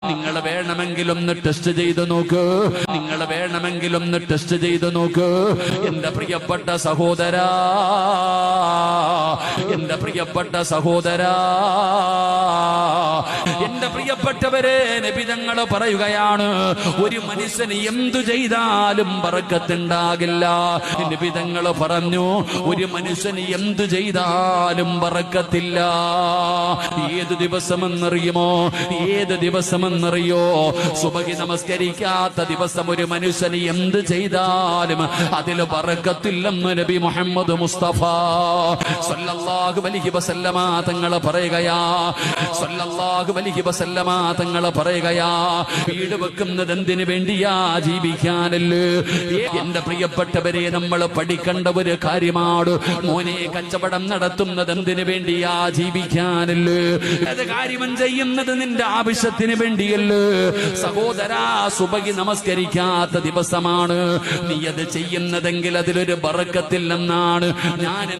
നിങ്ങൾ വേണമെങ്കിലൊന്ന് ടെസ്റ്റ് ചെയ്ത് നോക്ക്, നിങ്ങൾ വേണമെങ്കിലൊന്ന് ടെസ്റ്റ് ചെയ്ത് നോക്ക്. എന്റെ പ്രിയപ്പെട്ട സഹോദരാ, എന്റെ പ്രിയപ്പെട്ട സഹോദരാ, എന്റെ പ്രിയപ്പെട്ടവരെ, നബി തങ്ങൾ പറയുകയാണ്, ഒരു മനുഷ്യന് എന്തു ചെയ്താലും ബറക്കത്തുണ്ടാകില്ല. നബി തങ്ങൾ പറഞ്ഞു, ഒരു മനുഷ്യന് എന്തു ചെയ്താലും ബറക്കത്തില്ല. ഏത് ദിവസമെന്നറിയുമോ? ഏത് ദിവസമെന്നറിയോ? സുബഹി നമസ്കരിക്കാത്ത ദിവസം ഒരു മനുഷ്യന് എന്ത് ചെയ്താലും അതിൽ ബറക്കത്തില്ലെന്ന് നബി മുഹമ്മദ് മുസ്തഫ സല്ലല്ലാഹു അലൈഹി വസല്ലമ തങ്ങൾ പറയുകയാ. സല്ലല്ലാഹു അലൈഹി വസല്ലമ തങ്ങൾ പറയുകയാ, വീട് വെക്കുന്നത് എന്തിനു വേണ്ടിയാ? ജീവിക്കാനല്ലേ. എന്റെ പ്രിയപ്പെട്ടവരെ, നമ്മൾ പഠിക്കേണ്ട ഒരു കാര്യമാണ്. മോനെ, കച്ചവടം നടത്തുന്നത് എന്തിനു വേണ്ടിയാ? ജീവിക്കാനല്ലേ. അത് കാര്യം ചെയ്യുന്നത് നിന്റെ ആവശ്യത്തിന് വേണ്ടിയല്ലേ. സഹോദരാ, സുബഹി നമസ്കരിക്കാത്ത ദിവസമാണ് നീ അത് ചെയ്യുന്നതെങ്കിൽ അതിലൊരു ബറക്കത്തില്ലെന്നാണ് ഞാൻ